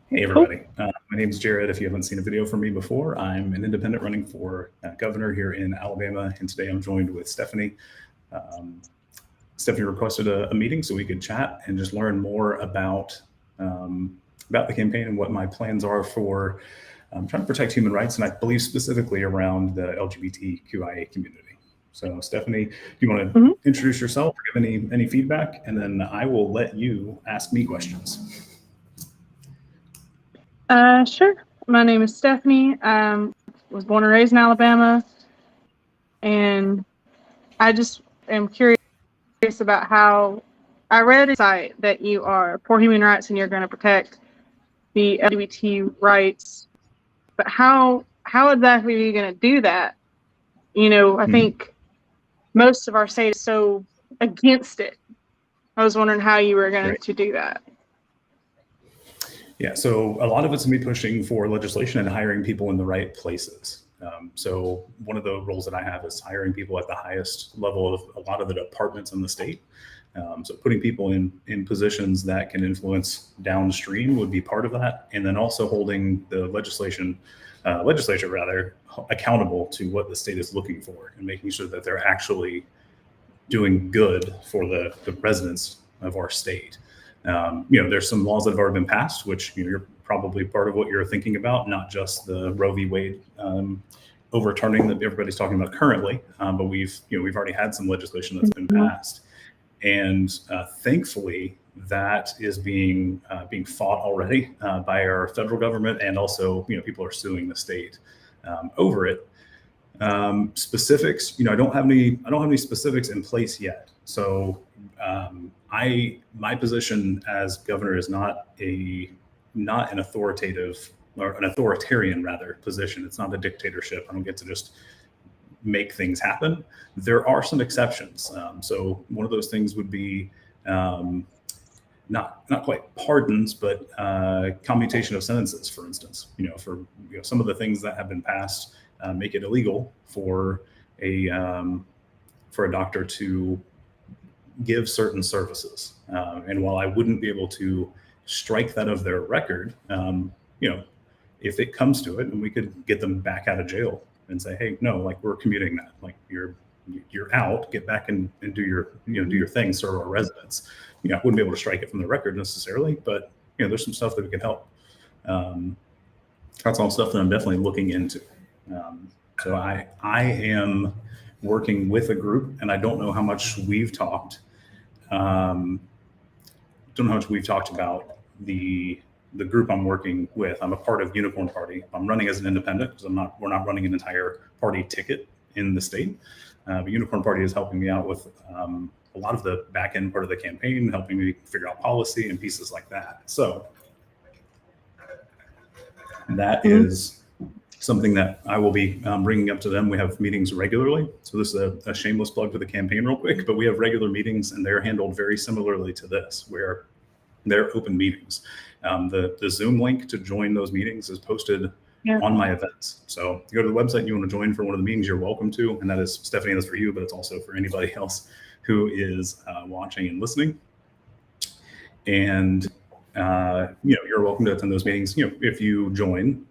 Hey everybody, my name is Jared. If you haven't seen a video from me before, I'm an independent running for governor here in Alabama, and today I'm joined with Stefanie. Stefanie requested a meeting so we could chat and just learn more about the campaign and what my plans are for trying to protect human rights, and I believe specifically around the LGBTQIA community. So Stefanie, do you want to introduce yourself or give any feedback, and then I will let you ask me questions. Sure. My name is Stefanie. Was born and raised in Alabama, and I just am curious about how I read a site that you are for human rights and you're going to protect the LGBT rights, but how exactly are you going to do that? You know, I think most of our state is so against it. I was wondering how you were going to do that. Yeah, so a lot of it's going to be pushing for legislation and hiring people in the right places. So one of the roles that I have is hiring people at the highest level of a lot of the departments in the state. So putting people in positions that can influence downstream would be part of that. And then also holding the legislature accountable to what the state is looking for and making sure that they're actually doing good for the residents of our state. There's some laws that have already been passed, which you're probably part of what you're thinking about, not just the Roe v. Wade overturning that everybody's talking about currently, but we've already had some legislation that's been passed, and thankfully that is being fought already by our federal government, and also people are suing the state over it. Specifics, I don't have any specifics in place yet, so. My position as governor is not an authoritative or an authoritarian rather position. It's not a dictatorship. I don't get to just make things happen. There are some exceptions. So one of those things would be not quite pardons, but commutation of sentences, for instance. For some of the things that have been passed make it illegal for a doctor to give certain services. And while I wouldn't be able to strike that of their record, if it comes to it, and we could get them back out of jail and say, hey, no, like we're commuting that, like you're out, get back and do your thing, serve our residents. I wouldn't be able to strike it from the record necessarily, but there's some stuff that we can help. That's all stuff that I'm definitely looking into. So I am working with a group, and I don't know how much we've talked. Don't know how much we've talked about the group I'm working with. I'm a part of Unicorn Party. I'm running as an independent because we're not running an entire party ticket in the state. But Unicorn Party is helping me out with a lot of the back end part of the campaign, helping me figure out policy and pieces like that. So that is something that I will be bringing up to them. We have meetings regularly. So this is a shameless plug for the campaign real quick, but we have regular meetings, and they're handled very similarly to this, where they're open meetings. The Zoom link to join those meetings is posted on my events. So if you go to the website and you want to join for one of the meetings, you're welcome to. And that is, Stefanie, that's for you, but it's also for anybody else who is watching and listening. And you're welcome to attend those meetings. If you join,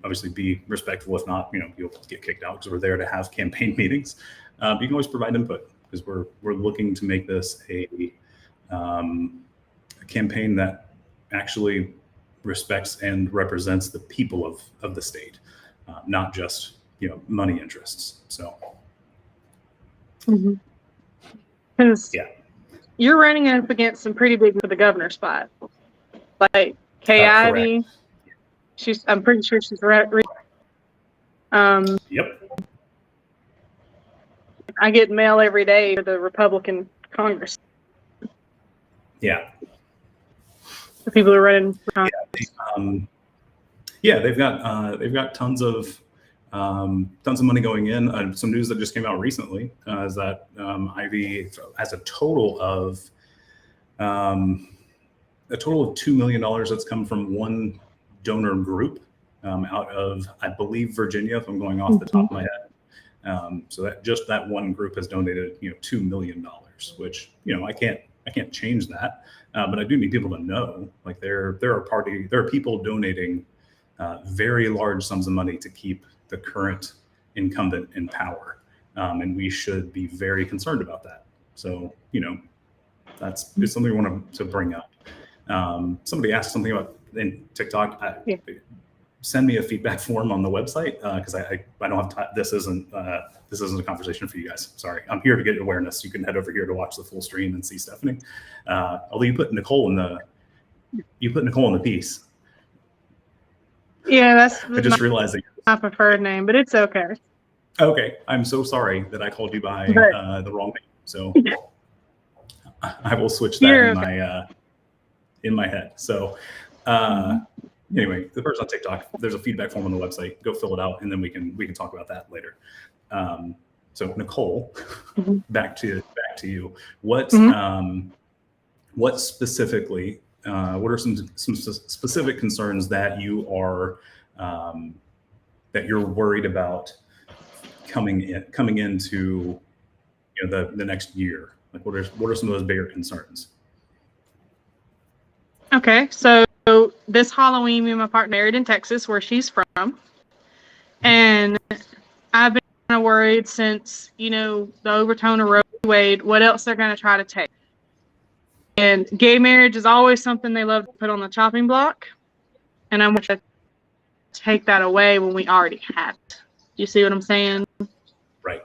obviously be respectful. If not, you'll get kicked out, because we're there to have campaign meetings. But you can always provide input, because we're looking to make this a campaign that actually respects and represents the people of the state, not just money interests. So, because you're running up against some pretty big for the governor spot, like Kay Ivey. I'm pretty sure she's right. Yep. I get mail every day for the Republican Congress. Yeah. The people who are running for Congress. They've got tons of money going in. Some news that just came out recently is that Ivy has a total of $2 million that's come from one donor group out of, I believe, Virginia, if I'm going off the top of my head. So that one group has donated, $2 million, which, I can't change that, but I do need people to know, like there are people donating very large sums of money to keep the current incumbent in power, and we should be very concerned about that. So it's something we want to bring up. Somebody asked something about in TikTok. Send me a feedback form on the website, because I don't have time. This isn't a conversation for you guys. Sorry, I'm here to get awareness. You can head over here to watch the full stream and see Stefanie. Although you put Nicole in the piece. Yeah, that's I just realized that my preferred name, but it's okay. Okay, I'm so sorry that I called you by the wrong name. So I will switch that in my head. So anyway, the person on TikTok, there's a feedback form on the website. Go fill it out, and then we can talk about that later. So Nicole, back to you. What specifically? What are some specific concerns that you're worried about coming into the next year? Like what are some of those bigger concerns? Okay, so this Halloween, me and my partner married in Texas, where she's from, and I've been kind of worried since the overtone of Roe v. Wade, what else they're going to try to take. And gay marriage is always something they love to put on the chopping block, and I'm going to take that away when we already have it. You see what I'm saying? Right.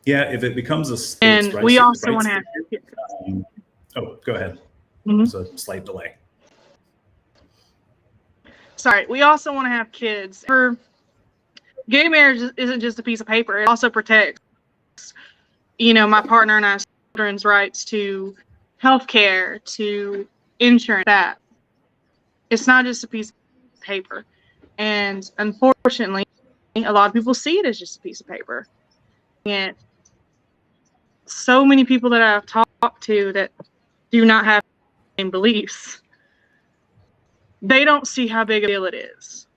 Yeah, if it becomes a state's and rights, we also want to have kids. Go ahead. There's a slight delay. Sorry, we also want to have kids. Gay marriage isn't just a piece of paper. It also protects, my partner and I's children's rights to health care, to insurance. That it's not just a piece of paper. And unfortunately, a lot of people see it as just a piece of paper. And so many people that I've talked to that do not have the same beliefs, they don't see how big a deal it is.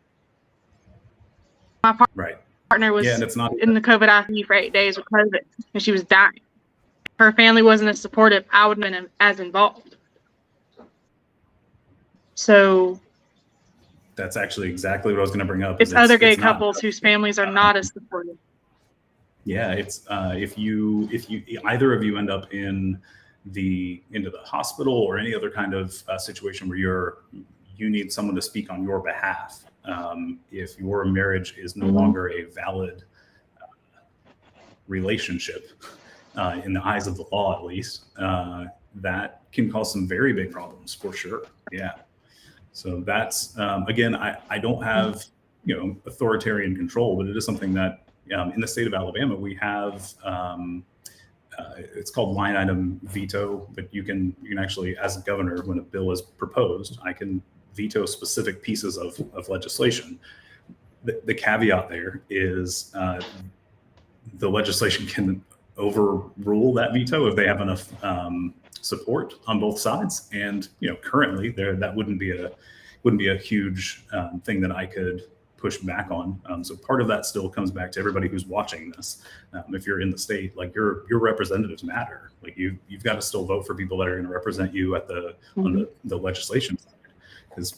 My partner was in the COVID ICU for 8 days with COVID, and she was dying. Her family wasn't as supportive. I would have been as involved. So that's actually exactly what I was going to bring up. It's other gay couples whose families are not as supportive. Yeah, it's if you either of you end up into the hospital or any other kind of situation where you need someone to speak on your behalf. If your marriage is no longer a valid relationship in the eyes of the law, at least, that can cause some very big problems for sure. Yeah. So that's again, I don't have authoritarian control, but it is something that in the state of Alabama we have. It's called line item veto, but you can actually, as a governor, when a bill is proposed, I can veto specific pieces of legislation. The caveat there is the legislation can overrule that veto if they have enough support on both sides. And currently that wouldn't be a huge thing that I could push back on. So part of that still comes back to everybody who's watching this. If you're in the state, like your representatives matter. Like you've got to still vote for people that are going to represent you at on the legislation side, because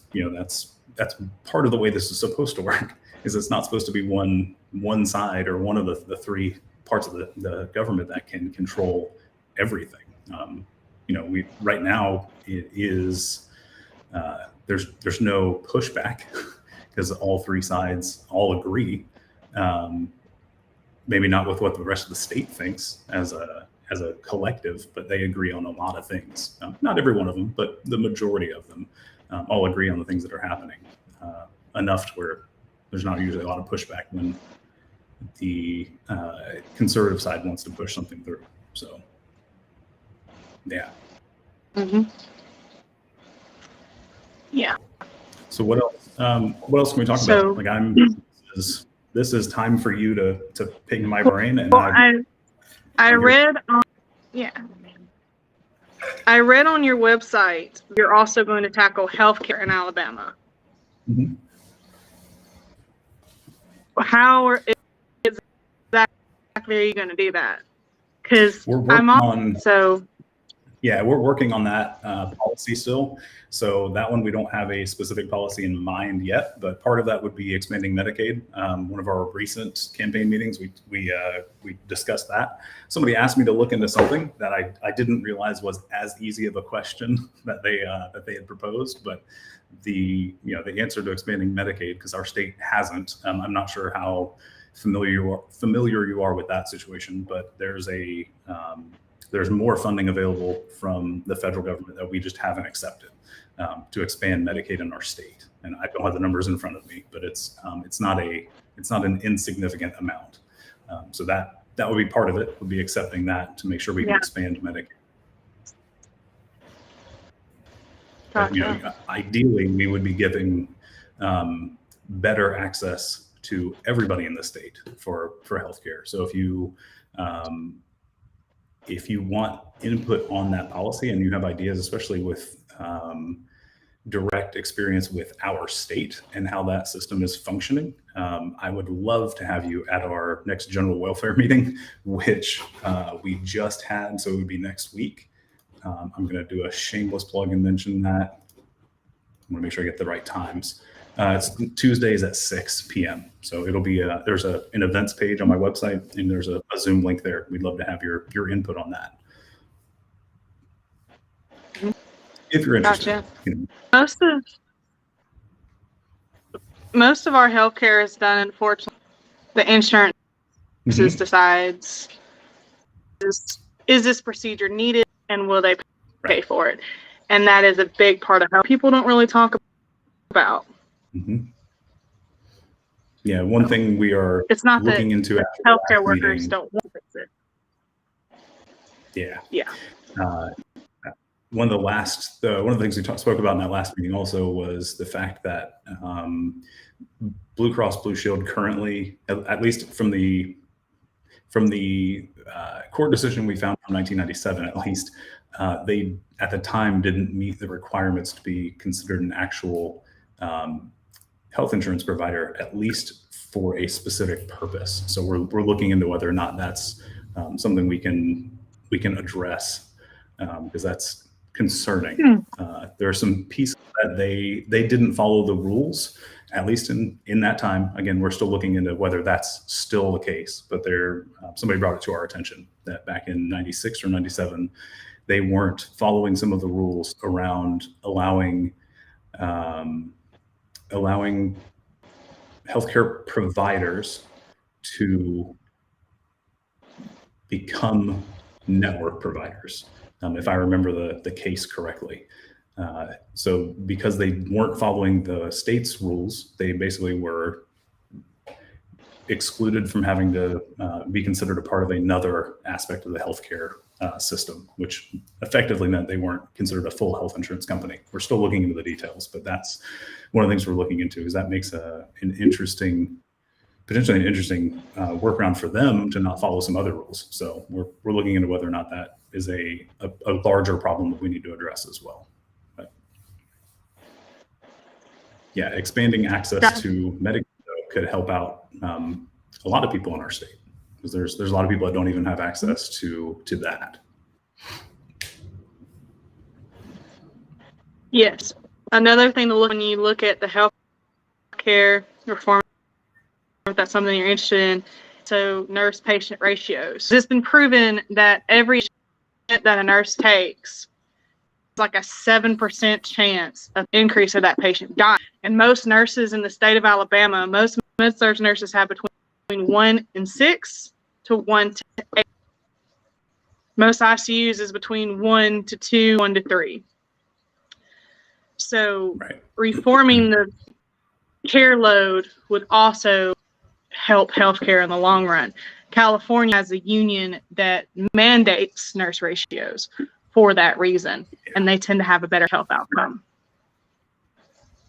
that's part of the way this is supposed to work. Is it's not supposed to be one side or one of the three parts of the government that can control everything. We right now it is there's no pushback because all three sides all agree. Maybe not with what the rest of the state thinks as a collective, but they agree on a lot of things. Not every one of them, but the majority of them all agree on the things that are happening enough to where there's not usually a lot of pushback when the conservative side wants to push something through. So, yeah. Yeah. So what else? What else can we talk about? Like this is time for you to ping my brain. And I read on I read on your website you're also going to tackle healthcare in Alabama. How exactly are you going to do that? Because I'm on. So Yeah, we're working on that policy still. So that one, we don't have a specific policy in mind yet, but part of that would be expanding Medicaid. One of our recent campaign meetings, we discussed that. Somebody asked me to look into something that I didn't realize was as easy of a question that they had proposed, but the answer to expanding Medicaid, because our state hasn't. I'm not sure how familiar you are with that situation, but there's more funding available from the federal government that we just haven't accepted to expand Medicaid in our state. And I don't have the numbers in front of me, but it's not an insignificant amount. So that would be part of it, would be accepting that to make sure we can expand Medicaid. Gotcha. Ideally, we would be giving better access to everybody in the state for healthcare. So if you want input on that policy and you have ideas, especially with direct experience with our state and how that system is functioning, I would love to have you at our next general welfare meeting, which we just had. So it would be next week. I'm going to do a shameless plug and mention that. I want to make sure I get the right times. It's Tuesdays at 6 p.m. So it'll be there's an events page on my website, and there's a Zoom link there. We'd love to have your input on that. If you're interested. Gotcha. Most of our healthcare is done, unfortunately. The insurance decides, is this procedure needed and will they pay for it? And that is a big part of how people don't really talk about. Yeah, one thing we are looking into after healthcare workers don't want it. Yeah. One of the things we spoke about in that last meeting also was the fact that Blue Cross Blue Shield currently, at least from the court decision we found from 1997, at least, they at the time didn't meet the requirements to be considered an actual health insurance provider, at least for a specific purpose. So we're looking into whether or not that's something we can address, because that's concerning. There are some pieces that they didn't follow the rules, at least in that time. Again, we're still looking into whether that's still the case, but somebody brought it to our attention that back in 96 or 97, they weren't following some of the rules around allowing healthcare providers to become network providers, if I remember the case correctly. So because they weren't following the state's rules, they basically were excluded from having to be considered a part of another aspect of the healthcare system, which effectively meant they weren't considered a full health insurance company. We're still looking into the details, but that's one of the things we're looking into, is that makes potentially an interesting workaround for them to not follow some other rules. So we're looking into whether or not that is a larger problem that we need to address as well. But yeah, expanding access to Medicaid could help out a lot of people in our state, because there's a lot of people that don't even have access to that. Yes. Another thing to look when you look at the healthcare reform, if that's something you're interested in, so nurse-patient ratios. It's been proven that every patient that a nurse takes, it's like a 7% chance of increase of that patient dying. And most nurses in the state of Alabama, most med-surg nurses have between 1 in 6 to 1 to 8. Most ICUs is between 1 to 2, 1 to 3. So reforming the care load would also help healthcare in the long run. California has a union that mandates nurse ratios for that reason, and they tend to have a better health outcome.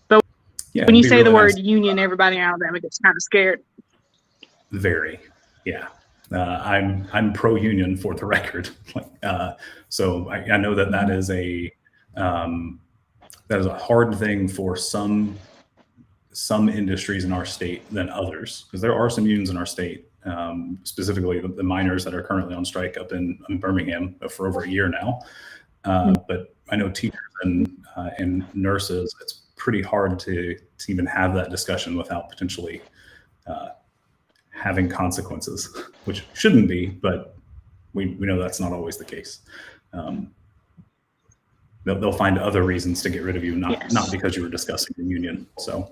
But when you say the word union, everybody in Alabama gets kind of scared. Very, yeah. I'm pro-union, for the record. So I know that is a hard thing for some industries in our state than others, because there are some unions in our state, specifically the miners that are currently on strike up in Birmingham for over a year now. But I know teachers and nurses, it's pretty hard to even have that discussion without potentially having consequences, which shouldn't be, but we know that's not always the case. They'll find other reasons to get rid of you, not because you were discussing the union. So,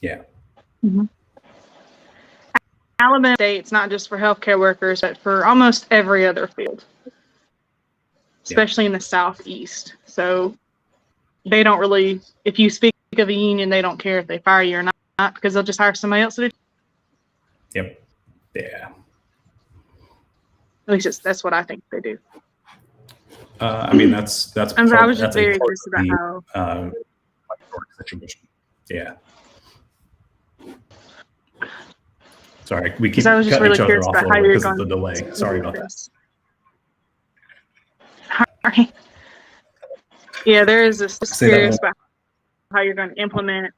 yeah. Mm-hmm. Alabama State's not just for healthcare workers, but for almost every other field, especially in the Southeast. So they don't really, if you speak of a union, they don't care if they fire you or not, because they'll just hire somebody else to do. Yep. Yeah. At least that's what I think they do. I mean, that's I was just very curious about how situation. Yeah. Sorry, we keep I was just cutting really each other off about a how little you're because of going the delay. Sorry about that. Sorry. Yeah, there is this curious about how you're going to implement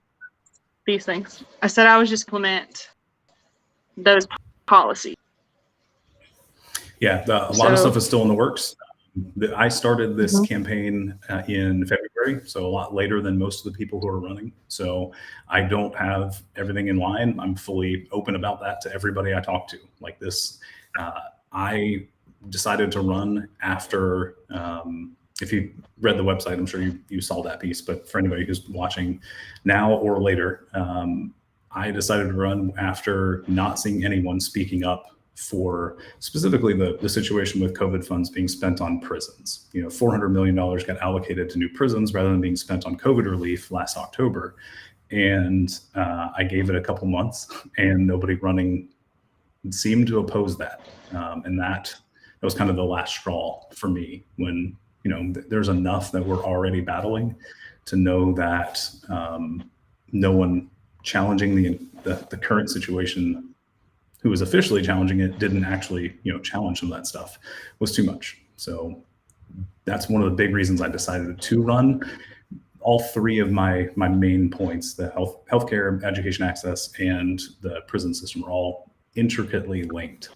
these things. I said I was just implement those policies. Yeah, a lot of stuff is still in the works. I started this campaign in February, so a lot later than most of the people who are running. So I don't have everything in line. I'm fully open about that to everybody I talk to. Like this, I decided to run after, if you read the website, I'm sure you saw that piece, but for anybody who's watching now or later, I decided to run after not seeing anyone speaking up for specifically the situation with COVID funds being spent on prisons. You know, $400 million got allocated to new prisons rather than being spent on COVID relief last October. And I gave it a couple months and nobody running seemed to oppose that. And that was kind of the last straw for me when, you know, there's enough that we're already battling to know that no one challenging the current situation who was officially challenging it didn't actually, you know, challenge some of that stuff was too much. So that's one of the big reasons I decided to run. All three of my main points, the healthcare, education access, and the prison system are all intricately linked.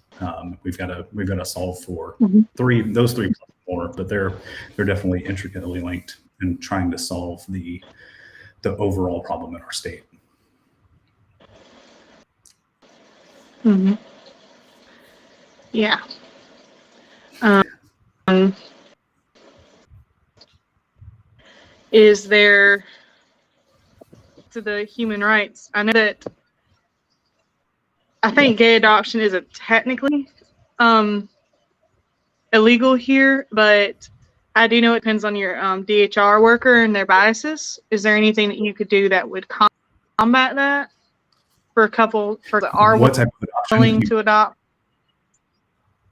We've got to solve for those three plus more, but they're definitely intricately linked in trying to solve the overall problem in our state. Mm-hmm. Yeah. Is there to the human rights? I know that I think gay adoption isn't technically illegal here, but I do know it depends on your DHR worker and their biases. Is there anything that you could do that would combat that? For a couple that are willing to adopt?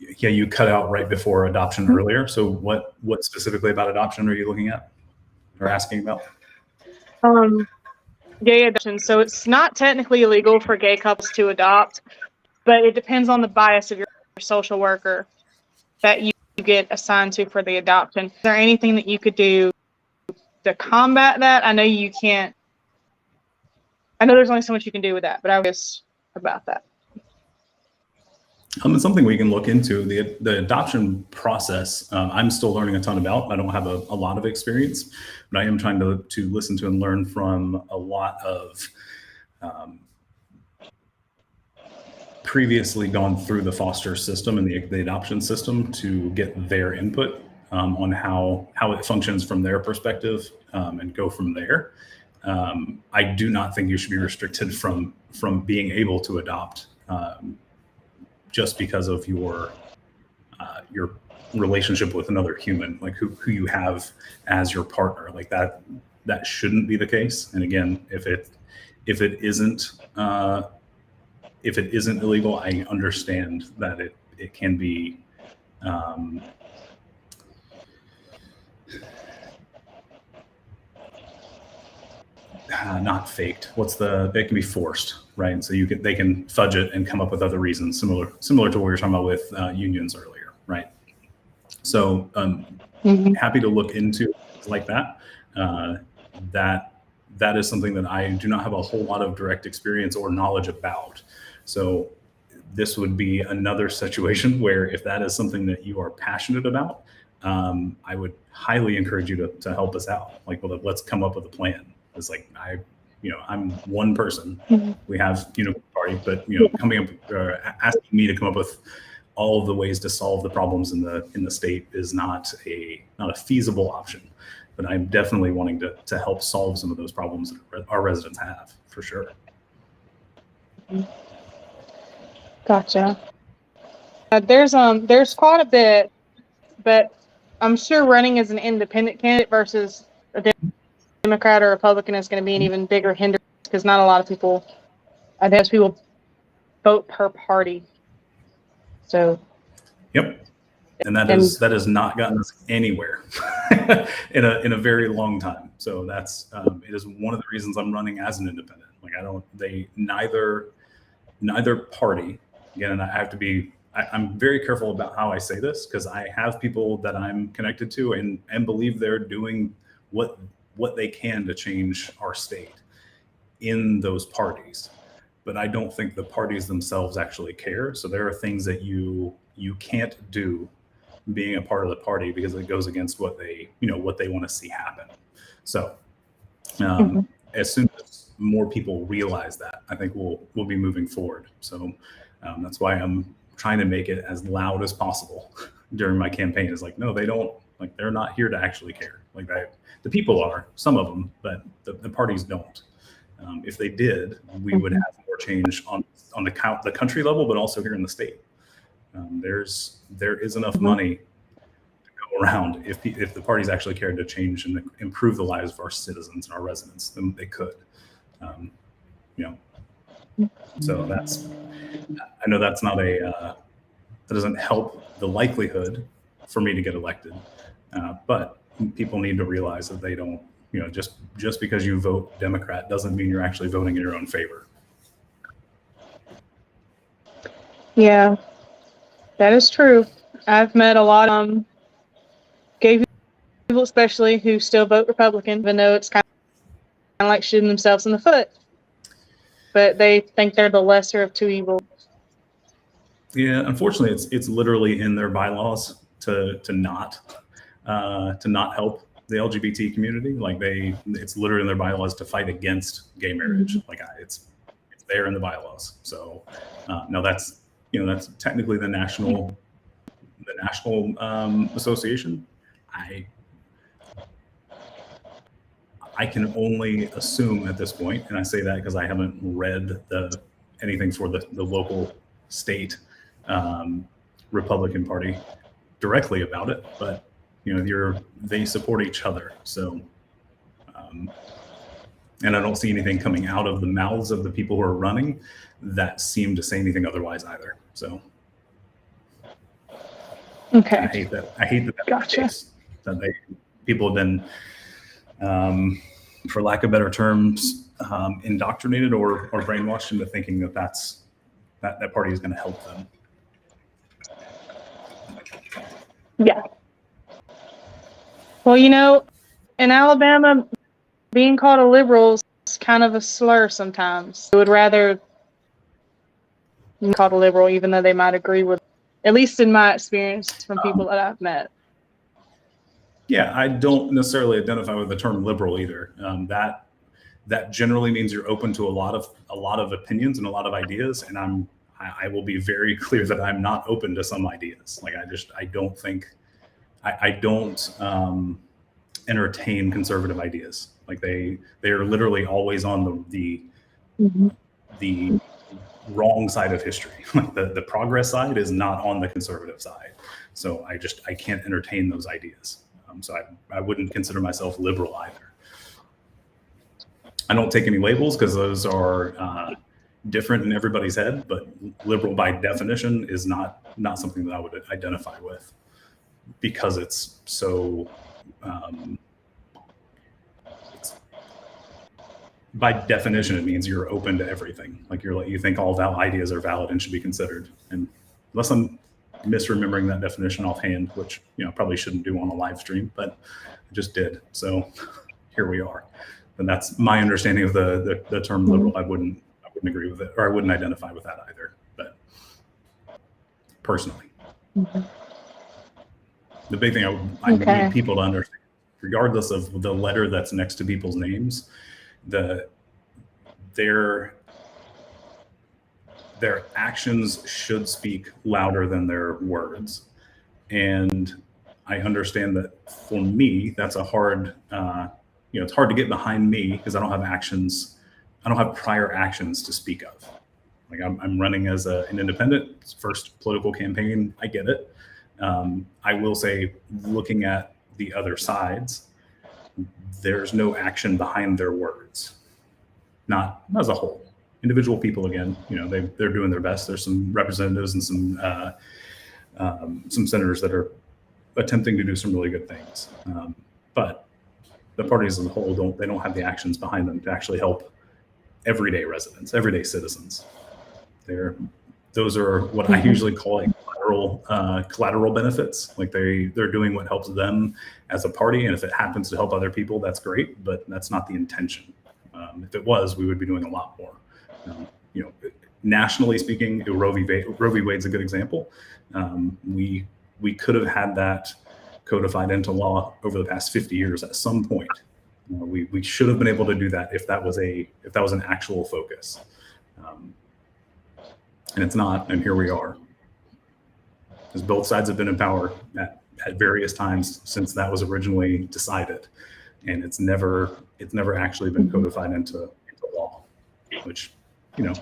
Yeah, you cut out right before adoption earlier. So what specifically about adoption are you looking at or asking about? Gay adoption. So it's not technically illegal for gay couples to adopt, but it depends on the bias of your social worker that you get assigned to for the adoption. Is there anything that you could do to combat that? I know you can't. I know there's only so much you can do with that, but I was about that. It's something we can look into. The adoption process, I'm still learning a ton about. I don't have a lot of experience, but I am trying to listen to and learn from a lot of previously gone through the foster system and the adoption system to get their input on how it functions from their perspective and go from there. I do not think you should be restricted from being able to adopt just because of your relationship with another human, like who you have as your partner. Like that shouldn't be the case. And again, if it isn't illegal, I understand that it can be not faked. It can be forced, right? And so they can fudge it and come up with other reasons similar to what we were talking about with unions earlier, right? So happy to look into things like that. That is something that I do not have a whole lot of direct experience or knowledge about. So this would be another situation where if that is something that you are passionate about, I would highly encourage you to help us out. Like, well, let's come up with a plan. It's like, I'm one person. We have, party, but, coming up, asking me to come up with all of the ways to solve the problems in the state is not a feasible option. But I'm definitely wanting to help solve some of those problems that our residents have, for sure. Gotcha. There's quite a bit, but I'm sure running as an independent candidate versus a Democrat or Republican is going to be an even bigger hindrance, because not a lot of people, I think, people vote per party. So. Yep. And that has not gotten us anywhere in a very long time. So that's it is one of the reasons I'm running as an independent. Like, neither party, again, and I have to be, I'm very careful about how I say this, because I have people that I'm connected to and believe they're doing what they can to change our state in those parties. But I don't think the parties themselves actually care. So there are things that you can't do being a part of the party, because it goes against what they want to see happen. So as soon as more people realize that, I think we'll be moving forward. So that's why I'm trying to make it as loud as possible during my campaign. Is like, no, they don't, like, they're not here to actually care. Like, the people are, some of them, but the parties don't. If they did, we would have more change on the country level, but also here in the state. There is enough money to go around. If the parties actually cared to change and improve the lives of our citizens and our residents, then they could. So I know that's not that doesn't help the likelihood for me to get elected, but people need to realize that they don't, just because you vote Democrat doesn't mean you're actually voting in your own favor. Yeah, that is true. I've met a lot of gay people, especially, who still vote Republican, even though it's kind of like shooting themselves in the foot. But they think they're the lesser of two evils. Yeah, unfortunately, it's literally in their bylaws to not help the LGBT community. Like, it's literally in their bylaws to fight against gay marriage. Like, it's there in the bylaws. So no, that's technically the national association. I can only assume at this point, and I say that because I haven't read anything for the local state Republican Party directly about it, but they support each other. So, and I don't see anything coming out of the mouths of the people who are running that seem to say anything otherwise either. So, okay, I hate that. That's gotcha. the case. That people have been, for lack of better terms, indoctrinated or brainwashed into thinking that party is going to help them. Yeah. Well, in Alabama, being called a liberal is kind of a slur sometimes. I would rather be called a liberal, even though they might agree with, at least in my experience from people that I've met. Yeah, I don't necessarily identify with the term liberal either. That generally means you're open to a lot of opinions and a lot of ideas, and I will be very clear that I'm not open to some ideas. Like, I don't think I don't entertain conservative ideas. Like, they are literally always on the wrong side of history. Like, the progress side is not on the conservative side. So I can't entertain those ideas. So I wouldn't consider myself liberal either. I don't take any labels, because those are different in everybody's head, but liberal by definition is not something that I would identify with, because it's so by definition, it means you're open to everything. Like, you think all ideas are valid and should be considered. And unless I'm misremembering that definition offhand, which probably shouldn't do on a live stream, but I just did. So here we are. And that's my understanding of the term liberal. I wouldn't agree with it, or I wouldn't identify with that either. But personally, The big thing I Okay. need people to understand, regardless of the letter that's next to people's names, their actions should speak louder than their words. And I understand that for me, that's a hard, it's hard to get behind me because I don't have actions. I don't have prior actions to speak of. Like I'm running as an independent, first political campaign. I get it. I will say, looking at the other sides, there's no action behind their words. Not as a whole. Individual people, again, they're doing their best. There's some representatives and some senators that are attempting to do some really good things. But the parties as a whole don't have the actions behind them to actually help everyday residents, everyday citizens. Those are what I usually call collateral benefits. Like they're doing what helps them as a party, and if it happens to help other people, that's great. But that's not the intention. If it was, we would be doing a lot more. Nationally speaking, Roe v. Wade's a good example. We could have had that codified into law over the past 50 years at some point. We should have been able to do that if that was an actual focus. And it's not, and here we are. Because both sides have been in power at various times since that was originally decided, and it's never actually been codified into law. Which, you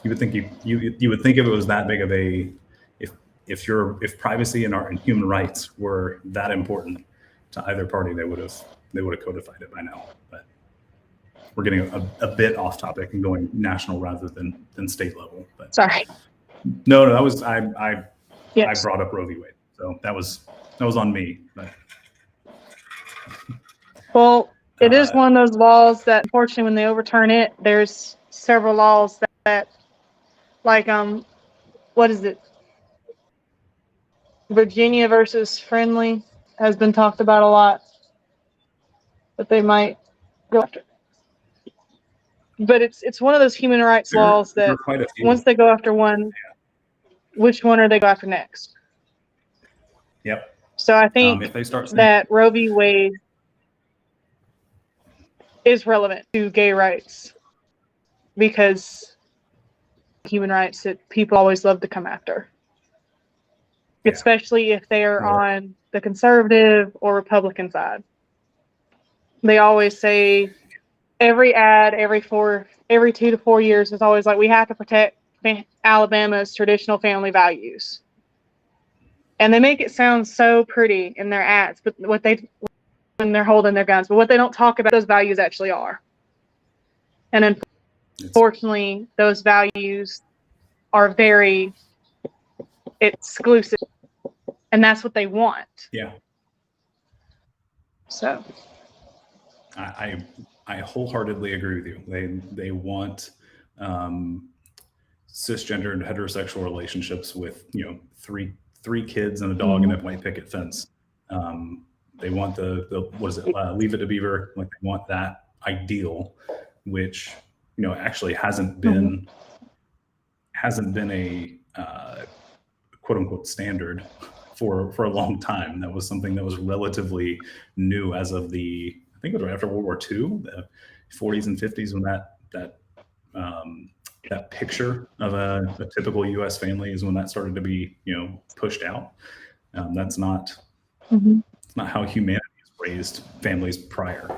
would think you would think if it was that big of a if privacy and human rights were that important to either party, they would have codified it by now. But we're getting a bit off topic and going national rather than state level. But Sorry. No, that was I Yes. brought up Roe v. Wade, so that was on me. But Well, it is one of those laws that, unfortunately, when they overturn it, there's several laws that like what is it? Virginia versus Friendly has been talked about a lot, that they might go after. But it's one of those human rights laws that once they go after one, which one are they go after next? Yep. So I think if they start that Roe v. Wade is relevant to gay rights because human rights that people always love to come after, especially if they are on the conservative or Republican side. They always say every ad, every 2 to 4 years is always like, we have to protect Alabama's traditional family values. And they make it sound so pretty in their ads, but when they're holding their guns, but what they don't talk about those values actually are. And unfortunately, those values are very exclusive, and that's what they want. Yeah. So I wholeheartedly agree with you. They want cisgendered heterosexual relationships with three kids and a dog and a white picket fence. They want the what is it? Leave it to Beaver. Like they want that ideal, which actually hasn't been a quote unquote standard for a long time. That was something that was relatively new as of I think it was right after World War II, the 40s and 50s, when that picture of a typical U.S. family is when that started to be pushed out. That's not how humanity has raised families prior.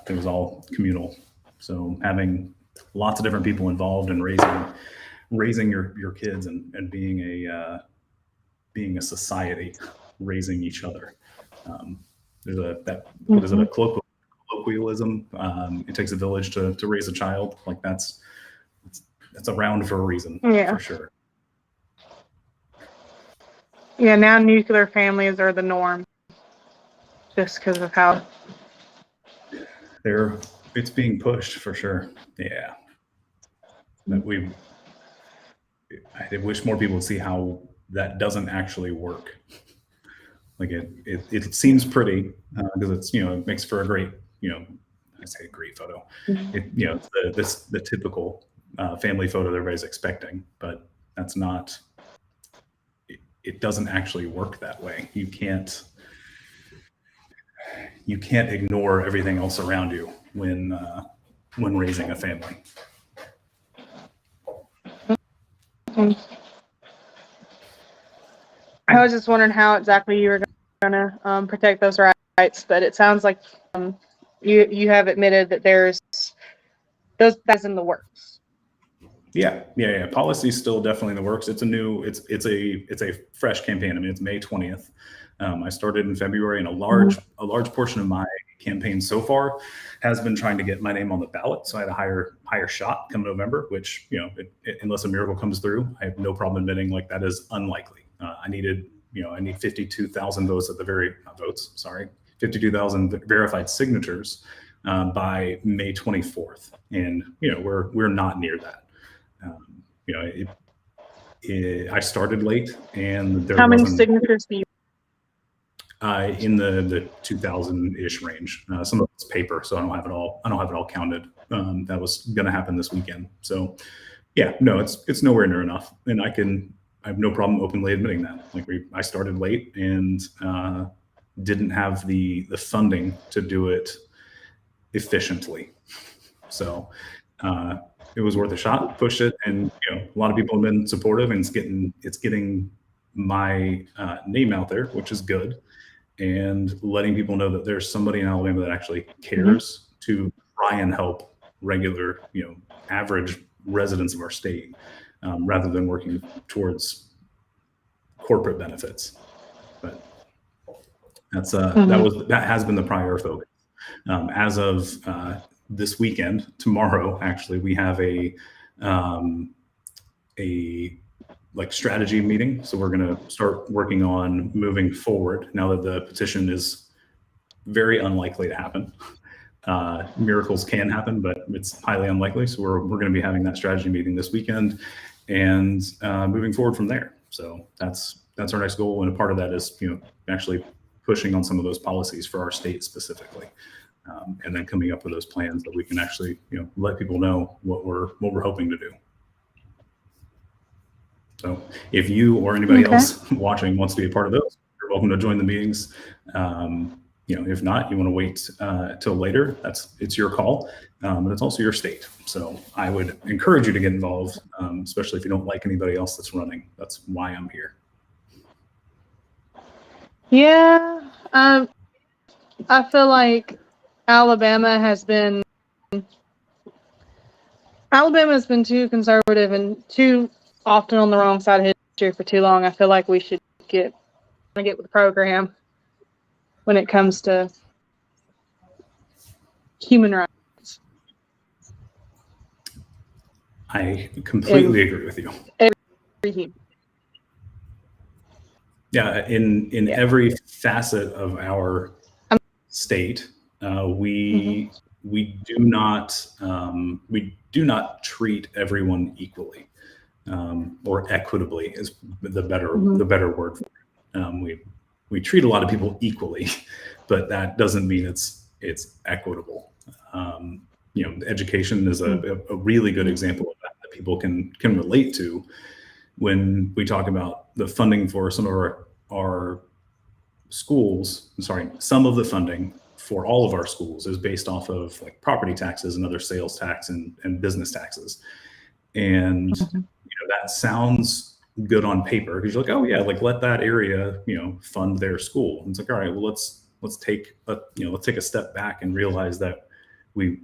It was all communal. So having lots of different people involved in raising your kids and being a society raising each other. There's what is it, a colloquialism? It takes a village to raise a child. Like that's around for a reason, for sure. Yeah, now nuclear families are the norm, just because of how it's being pushed for sure. Yeah, but I wish more people would see how that doesn't actually work. Like it seems pretty because it's it makes for a great I say a great photo. It's the typical family photo that everybody's expecting, but that's not. it doesn't actually work that way. You can't ignore everything else around you when raising a family. I was just wondering how exactly you were going to protect those rights, but it sounds like you have admitted that that's in the works. Yeah. Policy is still definitely in the works. It's a fresh campaign. I mean, it's May 20th. I started in February, and a large portion of my campaign so far has been trying to get my name on the ballot. So I had a higher shot come November, which, unless a miracle comes through, I have no problem admitting like that is unlikely. I need 52,000 votes at the 52,000 verified signatures by May 24th. And, we're not near that. I started late, and how many signatures do you? In the 2,000-ish range. Some of it's paper, so I don't have it all counted. That was going to happen this weekend. So, yeah, no, it's nowhere near enough, and I have no problem openly admitting that. Like I started late and didn't have the funding to do it efficiently. So it was worth a shot. Pushed it, and a lot of people have been supportive, and it's getting my name out there, which is good, and letting people know that there's somebody in Alabama that actually cares to try and help regular, average residents of our state, rather than working towards corporate benefits. But that's that has been the prior focus. As of this weekend, tomorrow, actually, we have a strategy meeting. So we're going to start working on moving forward now that the petition is very unlikely to happen. Miracles can happen, but it's highly unlikely. So we're going to be having that strategy meeting this weekend and moving forward from there. So that's our next goal. And a part of that is, actually pushing on some of those policies for our state specifically. And then coming up with those plans that we can actually, let people know what we're hoping to do. So if you or anybody else watching wants to be a part of those, you're welcome to join the meetings. If not, you want to wait till later, it's your call, but it's also your state. So I would encourage you to get involved, especially if you don't like anybody else that's running. That's why I'm here. Yeah, I feel like Alabama has been too conservative and too often on the wrong side of history for too long. I feel like we should get with the program when it comes to human rights. I completely agree with you. Every human. Yeah, in every facet of our state, we do not treat everyone equally, or equitably is the better word for it. We treat a lot of people equally, but that doesn't mean it's equitable. Education is a really good example of that people can relate to when we talk about the funding for some of our schools. Some of the funding for all of our schools is based off of like property taxes and other sales tax and business taxes. And that sounds good on paper because you're like, oh yeah, like let that area, fund their school. And it's like, all right, well, let's take a step back and realize that we,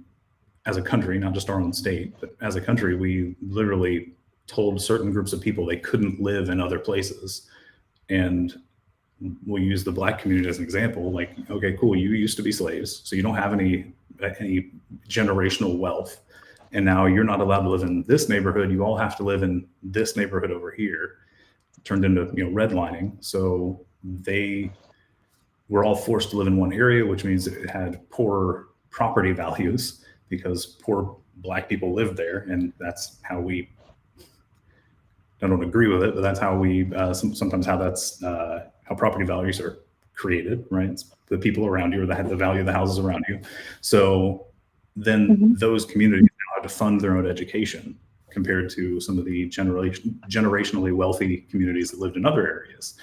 as a country, not just our own state, but as a country, we literally told certain groups of people they couldn't live in other places. And we'll use the Black community as an example. Like, okay, cool, you used to be slaves, so you don't have any generational wealth, and now you're not allowed to live in this neighborhood. You all have to live in this neighborhood over here. Turned into redlining. So they were all forced to live in one area, which means it had poor property values because poor Black people lived there, and that's how we. I don't agree with it, but that's how we sometimes how property values are created, right? It's the people around you, or the value of the houses around you. So then those communities now have to fund their own education compared to some of the generationally wealthy communities that lived in other areas.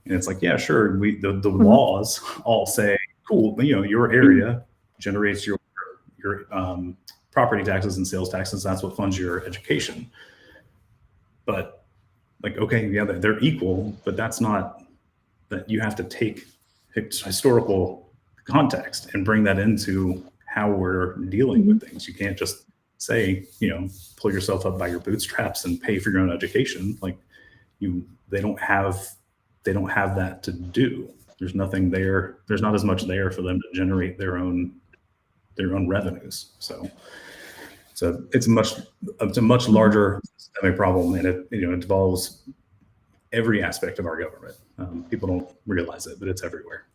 And it's like, yeah, sure, the laws all say, cool, but your area generates your property taxes and sales taxes. That's what funds your education. But like, okay, yeah, they're equal, but that's not that. You have to take historical context and bring that into how we're dealing with things. You can't just say, pull yourself up by your bootstraps and pay for your own education. Like they don't have that to do. There's nothing there. There's not as much there for them to generate their own revenues. So it's a much larger systemic problem, and it involves every aspect of our government. People don't realize it, but it's everywhere.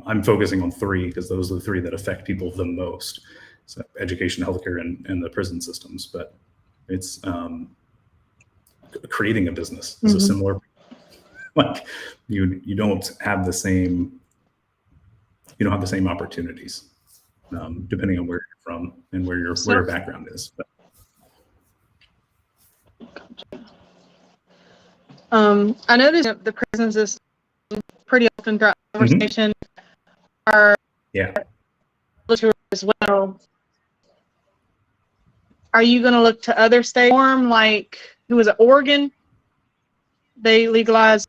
I'm focusing on three because those are the three that affect people the most: so education, healthcare, and the prison systems. But it's creating a business is a similar. Like you don't have the same opportunities depending on where you're from and where your background is. But. I noticed that the prison system pretty often throughout the conversation are as well. Are you going to look to other states, like who was it, Oregon? They legalized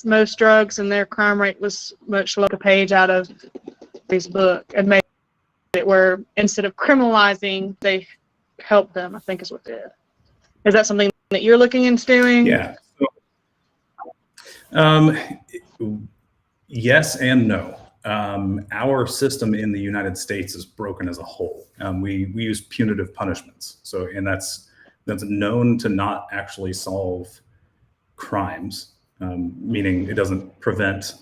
most drugs and their crime rate was much lower. A page out of his book and made it where instead of criminalizing, they help them, I think is what they did. Is that something that you're looking into doing? Yeah. Yes and no. Our system in the United States is broken as a whole. We use punitive punishments. And that's known to not actually solve crimes, meaning it doesn't prevent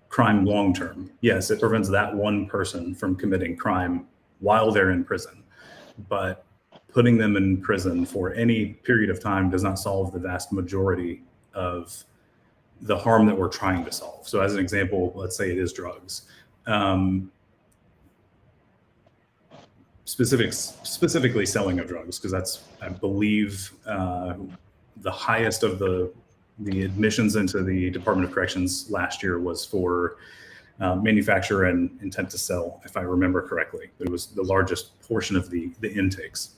crime long-term. Yes, it prevents that one person from committing crime while they're in prison, but putting them in prison for any period of time does not solve the vast majority of the harm that we're trying to solve. So as an example, let's say it is drugs. Specifically selling of drugs, because that's, I believe, the highest of the admissions into the Department of Corrections last year was for manufacture and intent to sell, if I remember correctly. It was the largest portion of the intakes.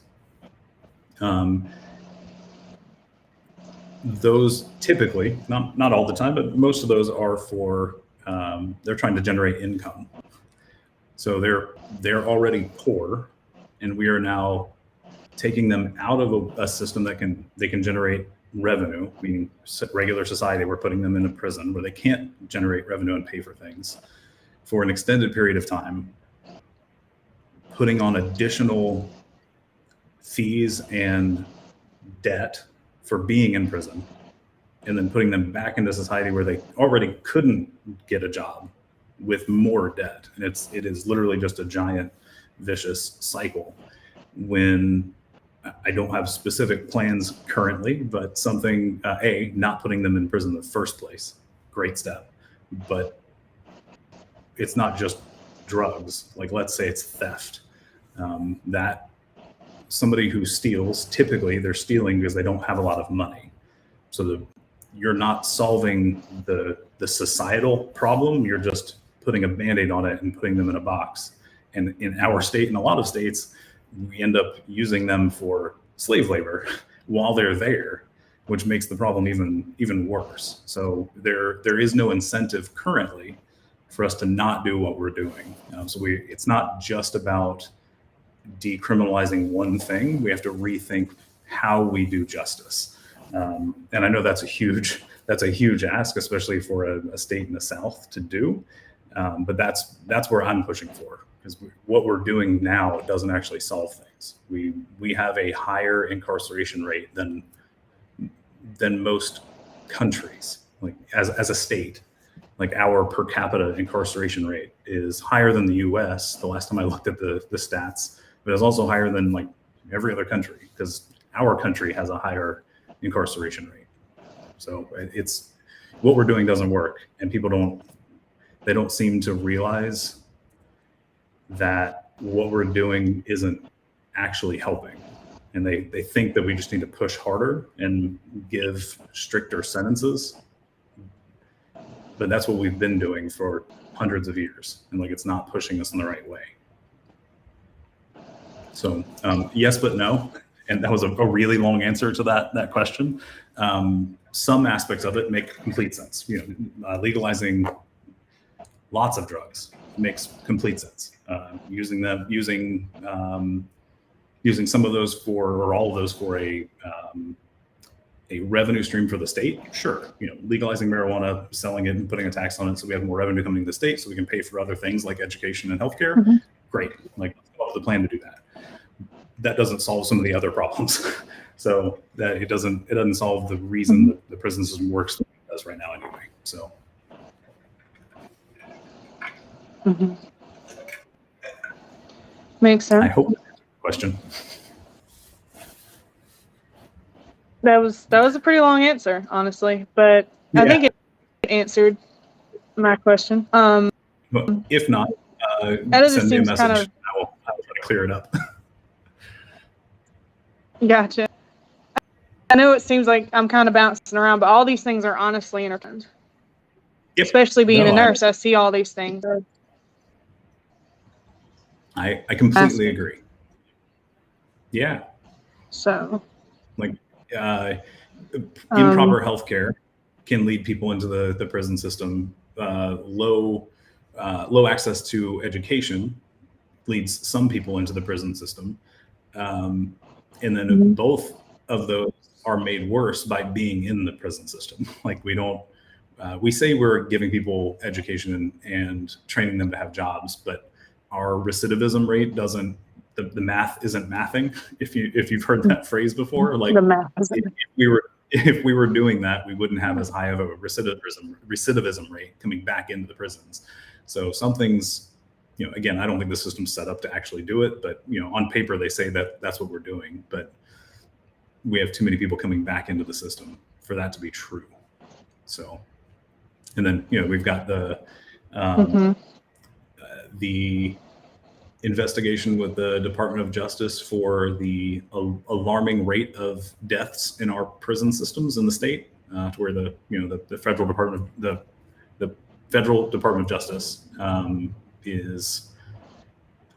Those typically, not all the time, but most of those are for, they're trying to generate income. So they're already poor, and we are now taking them out of a system that they can generate revenue, meaning regular society. We're putting them in a prison where they can't generate revenue and pay for things for an extended period of time, putting on additional fees and debt for being in prison, and then putting them back into society where they already couldn't get a job with more debt. And it is literally just a giant vicious cycle. When I don't have specific plans currently, but something, not putting them in prison in the first place, great step. But it's not just drugs. Like, let's say it's theft. That somebody who steals, typically they're stealing because they don't have a lot of money. So you're not solving the societal problem. You're just putting a Band-Aid on it and putting them in a box. And in our state and a lot of states, we end up using them for slave labor while they're there, which makes the problem even worse. So there is no incentive currently for us to not do what we're doing. It's not just about decriminalizing one thing. We have to rethink how we do justice. And I know that's a huge ask, especially for a state in the South to do. But that's where I'm pushing for, because what we're doing now doesn't actually solve things. We have a higher incarceration rate than most countries. Like as a state, like our per capita incarceration rate is higher than the U.S. The last time I looked at the stats, but it's also higher than like every other country, because our country has a higher incarceration rate. So it's what we're doing doesn't work, and people don't seem to realize that what we're doing isn't actually helping. and they think that we just need to push harder and give stricter sentences. But that's what we've been doing for hundreds of years, and like it's not pushing us in the right way. So yes, but no. And that was a really long answer to that question. Some aspects of it make complete sense. Legalizing lots of drugs makes complete sense. Using some of those or all of those for a revenue stream for the state, sure. Legalizing marijuana, selling it, and putting a tax on it, so we have more revenue coming to the state, so we can pay for other things like education and healthcare. Mm-hmm. Great. Like, what's the plan to do that? That doesn't solve some of the other problems. So that it doesn't solve the reason that the prison system works the way it does right now anyway. So. Mm-hmm. Makes sense. I hope that's a question. That was a pretty long answer, honestly, but yeah. I think it answered my question. But if not, send me a message. I will try to clear it up. Gotcha. I know it seems like I'm kind of bouncing around, but all these things are honestly intertwined. Yep. Especially being a nurse, I see all these things. I completely agree. Yeah. So. Like, improper healthcare can lead people into the prison system. Low access to education leads some people into the prison system. And then both of those are made worse by being in the prison system. Like we say we're giving people education and training them to have jobs, but our recidivism rate doesn't, the math isn't mathing. If you've heard that phrase before, like the math if we were doing that, we wouldn't have as high of a recidivism rate coming back into the prisons. So some things, again, I don't think the system's set up to actually do it, but on paper they say that that's what we're doing, but we have too many people coming back into the system for that to be true. So, and then we've got the investigation with the Department of Justice for the alarming rate of deaths in our prison systems in the state, to where the federal Department of Justice is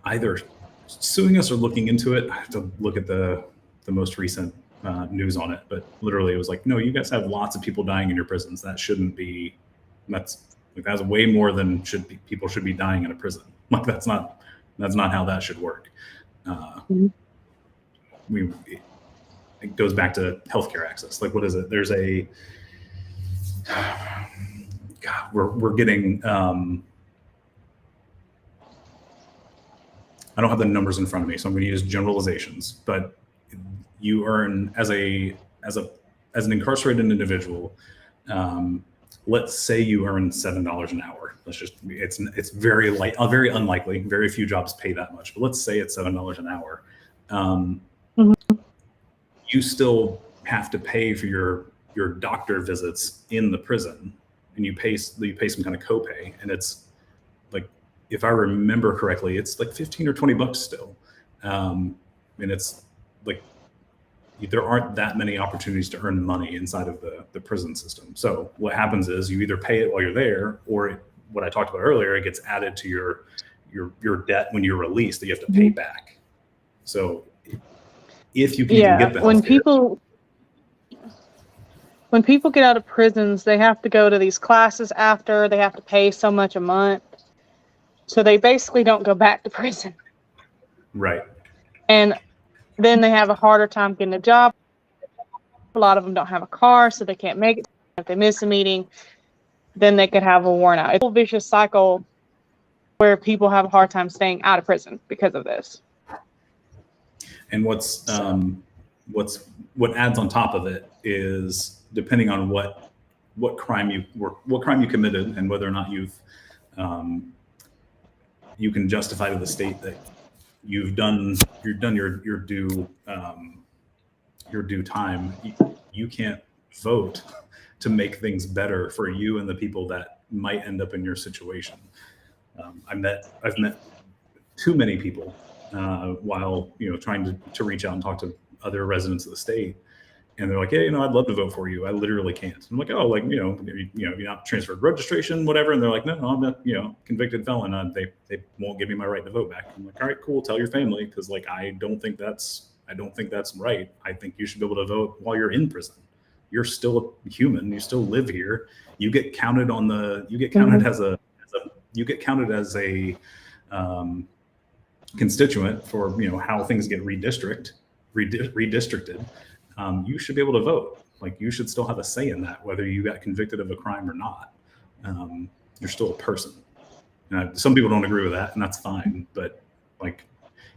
either suing us or looking into it. I have to look at the most recent news on it, but literally it was like, no, you guys have lots of people dying in your prisons. That shouldn't be. That's way more than people should be dying in a prison. Like that's not how that should work. It goes back to healthcare access. Like, what is it? There's we're getting. I don't have the numbers in front of me, so I'm going to use generalizations. But you earn as an incarcerated individual. Let's say you earn $7 an hour. It's very unlikely. Very few jobs pay that much, but let's say it's $7 an hour. You still have to pay for your doctor visits in the prison, and you pay some kind of copay, and it's like, if I remember correctly, it's like $15 or $20 still, and it's like there aren't that many opportunities to earn money inside of the prison system. So what happens is you either pay it while you're there, or what I talked about earlier, it gets added to your debt when you're released that you have to pay back. So if you can get the healthcare. When people get out of prisons, they have to go to these classes after, they have to pay so much a month. So they basically don't go back to prison. Right. And then they have a harder time getting a job. A lot of them don't have a car, so they can't make it. If they miss a meeting, then they could have a warrant out. It's a vicious cycle where people have a hard time staying out of prison because of this. And what adds on top of it is, depending on what crime you committed and whether or not you can justify to the state that you've done your due time. You can't vote to make things better for you and the people that might end up in your situation. I've met too many people while trying to reach out and talk to other residents of the state. And they're like, yeah, I'd love to vote for you. I literally can't. And I'm like, oh, like, you're not transferred registration, whatever. And they're like, no, I'm a, convicted felon. They won't give me my right to vote back. I'm like, all right, cool. Tell your family. Cause like, I don't think that's right. I think you should be able to vote while you're in prison. You're still a human. You still live here. You get counted as a constituent for, how things get redistricted. You should be able to vote. Like, you should still have a say in that, whether you got convicted of a crime or not. You're still a person. Some people don't agree with that, and that's fine. But like,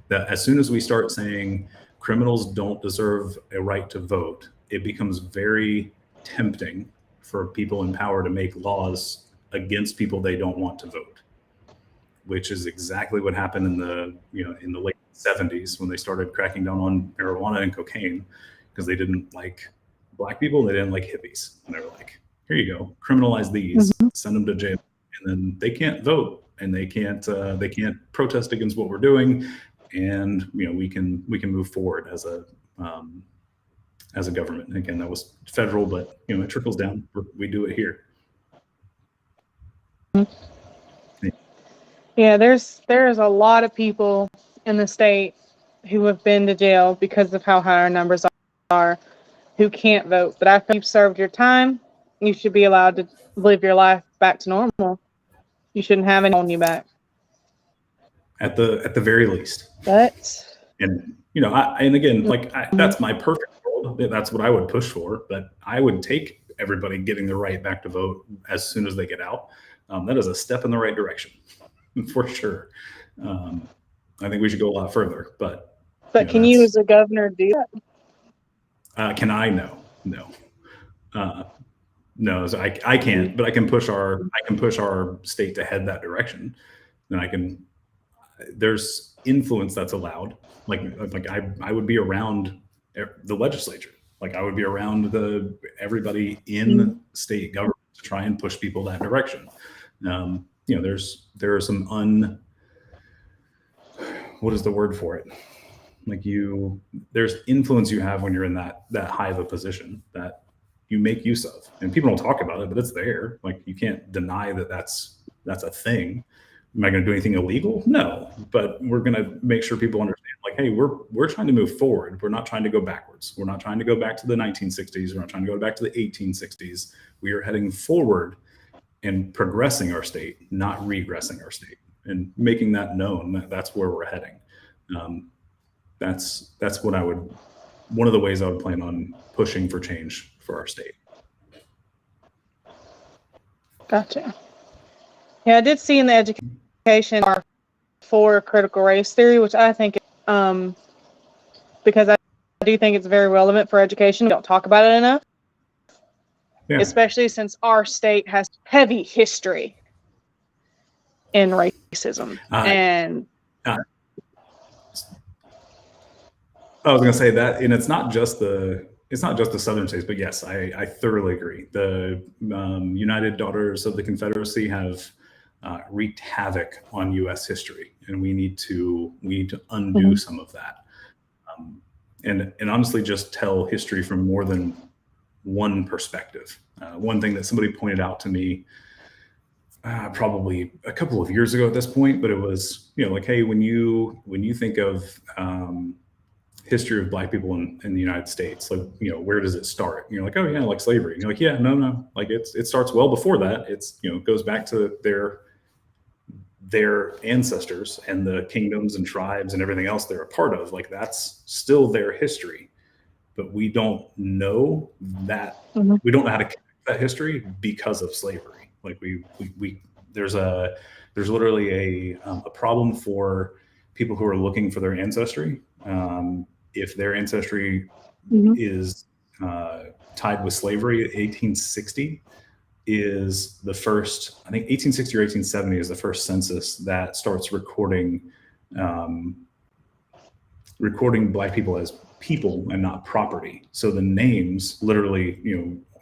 that, as soon as we start saying criminals don't deserve a right to vote, it becomes very tempting for people in power to make laws against people they don't want to vote, which is exactly what happened in the late 70s when they started cracking down on marijuana and cocaine, because they didn't like black people, they didn't like hippies, and they were like, here you go, criminalize these, send them to jail, and then they can't vote, and they can't protest against what we're doing, and we can move forward as a government. And again, that was federal, but it trickles down. We do it here. Yeah, there's a lot of people in the state who have been to jail because of how high our numbers are, who can't vote. But after you've served your time, you should be allowed to live your life back to normal. You shouldn't have anyone holding you back. At the very least. But and and again, like, that's my perfect world. That's what I would push for. But I would take everybody getting the right back to vote as soon as they get out. That is a step in the right direction, for sure. I think we should go a lot further. But can you, as a governor, do that? Can I? No. No, so I can't. But I can push our state to head that direction. Then there's influence that's allowed. Like I would be around the legislature. Like, I would be around everybody in state government to try and push people that direction. There are some what is the word for it? Like, there's influence you have when you're in that high of a position that you make use of, and people don't talk about it, but it's there. Like, you can't deny that that's a thing. Am I going to do anything illegal? No, but we're going to make sure people understand, like, hey, we're trying to move forward. We're not trying to go backwards. We're not trying to go back to the 1960s. We're not trying to go back to the 1860s. We are heading forward and progressing our state, not regressing our state, and making that known. That's where we're heading. That's one of the ways I would plan on pushing for change for our state. Gotcha. Yeah, I did see in the education for critical race theory, which I think, because I do think it's very relevant for education. We don't talk about it enough, especially since our state has heavy history in racism. I was going to say that, and it's not just the southern states, but yes, I thoroughly agree. The United Daughters of the Confederacy have wreaked havoc on U.S. history, and we need to undo some of that, and honestly, just tell history from more than one perspective. One thing that somebody pointed out to me probably a couple of years ago at this point, but it was like, hey, when you think of history of Black people in the United States, like, where does it start? And you're like, oh yeah, like slavery. And you're like, yeah, no, like it starts well before that. It's goes back to their ancestors and the kingdoms and tribes and everything else they're a part of. Like, that's still their history, but we don't know that. We don't know how to connect that history because of slavery. Like, there's literally a problem for people who are looking for their ancestry. If their ancestry is tied with slavery, 1860 is the first, I think 1860 or 1870 is the first census that starts recording Black people as people and not property. So the names literally,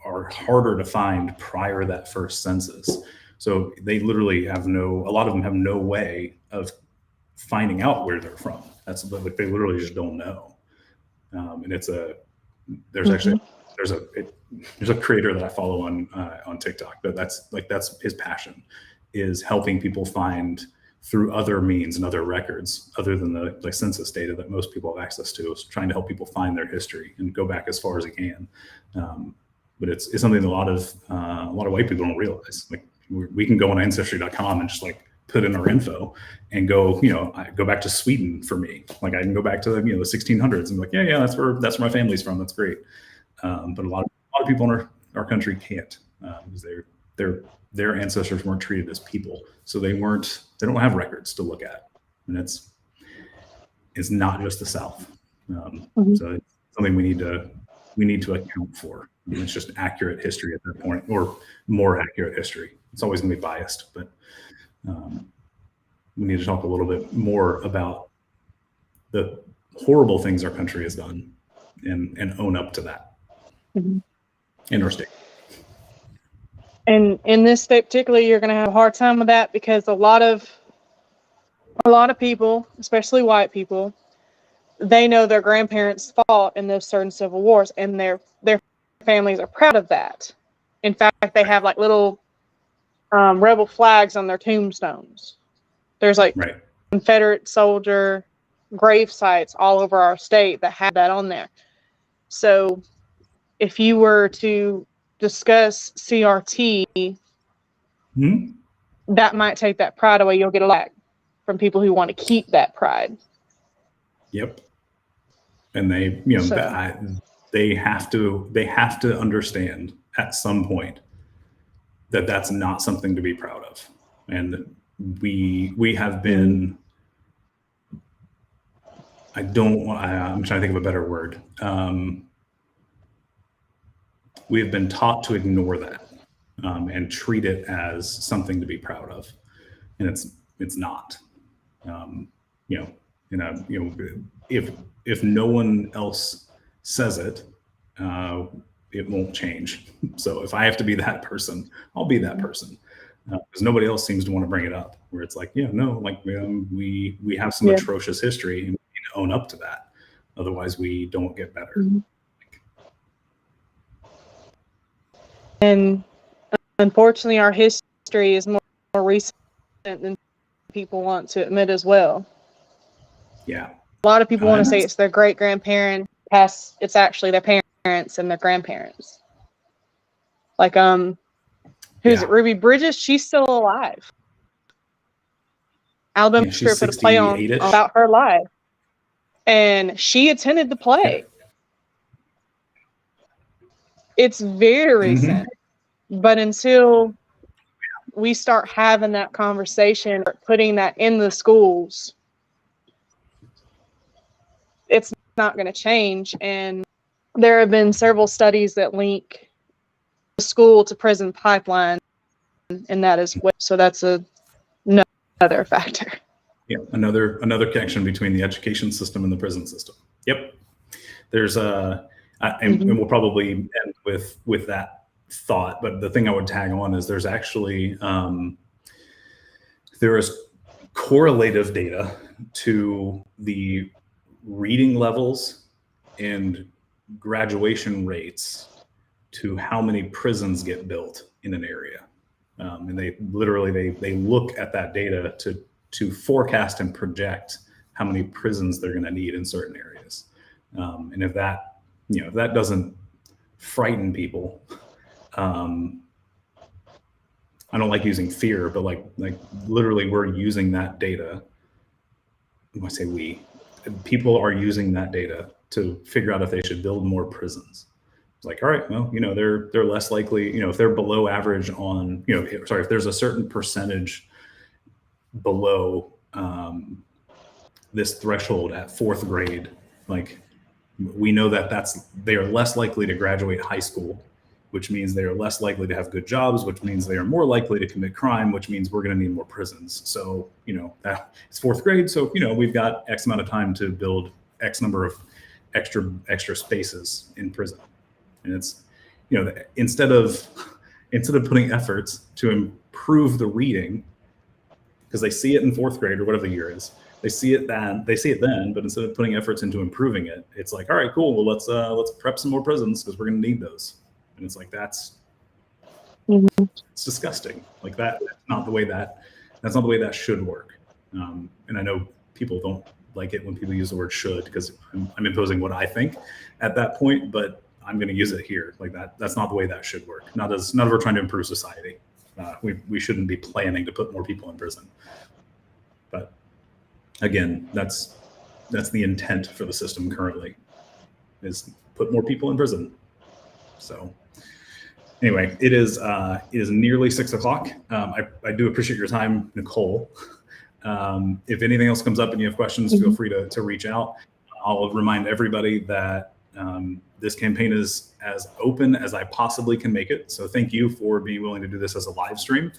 are harder to find prior to that first census. So they literally a lot of them have no way of finding out where they're from. That's like, they literally just don't know. And there's actually there's a creator that I follow on TikTok, but that's his passion, is helping people find through other means and other records other than the census data that most people have access to, is trying to help people find their history and go back as far as it can. But it's something that a lot of white people don't realize. Like, we can go on ancestry.com and just like put in our info and go, I go back to Sweden for me. Like, I can go back to the 1600s and be like, yeah, that's where my family's from. That's great. But a lot of people in our country can't, because their ancestors weren't treated as people, so they don't have records to look at, and it's not just the South. So it's something we need to account for. It's just accurate history at that point, or more accurate history. It's always going to be biased, but we need to talk a little bit more about the horrible things our country has done and own up to that in our state. And in this state particularly, you're going to have a hard time with that, because a lot of people, especially white people, they know their grandparents fought in those certain civil wars, and their families are proud of that. In fact, they have like little rebel flags on their tombstones. There's like Confederate soldier grave sites all over our state that have that on there. So if you were to discuss CRT, that might take that pride away. You'll get a lot from people who want to keep that pride. Yep. And they have to understand at some point that that's not something to be proud of. And we have been, I'm trying to think of a better word. We have been taught to ignore that and treat it as something to be proud of, and it's not. If no one else says it, it won't change. So if I have to be that person, I'll be that person, because nobody else seems to want to bring it up. Where it's like, we have some atrocious history, and we need to own up to that. Otherwise, we don't get better. And unfortunately, our history is more recent than people want to admit as well. Yeah. A lot of people want to say it's their great grandparent. It's actually their parents and their grandparents. Like, who's it? Ruby Bridges? She's still alive. Alabama Script put a play on about her life, and she attended the play. It's very recent, but until we start having that conversation, or putting that in the schools, it's not going to change. And there have been several studies that link the school to prison pipeline, and that is so that's another factor. Yeah, another connection between the education system and the prison system. Yep, there's and we'll probably end with that thought. But the thing I would tag on is there's actually there is correlative data to the reading levels and graduation rates to how many prisons get built in an area, and they look at that data to forecast and project how many prisons they're going to need in certain areas, and if that doesn't frighten people, I don't like using fear, but like literally we're using that data. When I say people are using that data to figure out if they should build more prisons. It's like, all right, well, they're less likely, if they're below average on, if there's a certain percentage below this threshold at fourth grade, like, we know they are less likely to graduate high school, which means they are less likely to have good jobs, which means they are more likely to commit crime, which means we're going to need more prisons. So, it's fourth grade. So, we've got X amount of time to build X number of extra spaces in prison. And it's, instead of putting efforts to improve the reading, because they see it in fourth grade or whatever the year is, They see it then, but instead of putting efforts into improving it, it's like, all right, cool. Well, let's prep some more prisons because we're going to need those. And it's like, it's disgusting. Like that's not the way that should work. And I know people don't like it when people use the word should, because I'm imposing what I think at that point, but I'm going to use it here. Like that's not the way that should work. Not as we're trying to improve society. We shouldn't be planning to put more people in prison. But again, that's the intent for the system currently, is put more people in prison. So anyway, it is nearly 6 o'clock. I do appreciate your time, Nicole. If anything else comes up and you have questions, feel free to reach out. I'll remind everybody that this campaign is as open as I possibly can make it. So thank you for being willing to do this as a live stream.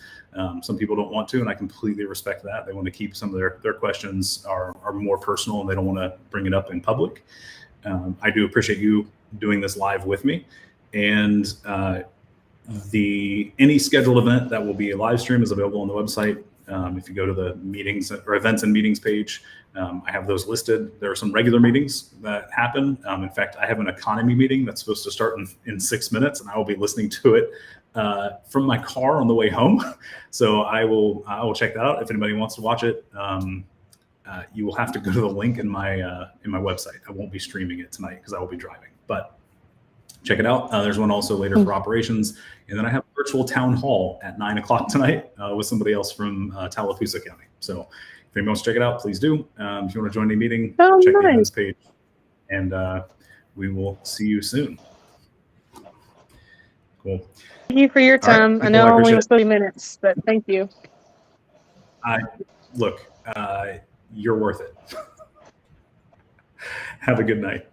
Some people don't want to, and I completely respect that. They want to keep some of their questions are more personal, and they don't want to bring it up in public. I do appreciate you doing this live with me. And any scheduled event that will be a live stream is available on the website. If you go to the meetings or events and meetings page, I have those listed. There are some regular meetings that happen. In fact, I have an economy meeting that's supposed to start in 6 minutes, and I will be listening to it from my car on the way home. So I will check that out. If anybody wants to watch it, you will have to go to the link in my website. I won't be streaming it tonight because I will be driving, but check it out. There's one also later for operations. And then I have a virtual town hall at 9 o'clock tonight with somebody else from Tallapoosa County. So if anyone wants to check it out, please do. If you want to join the meeting, check the events page. And we will see you soon. Cool. Thank you for your time. Right, I know only was 30 minutes, but thank you. Look, you're worth it. Have a good night.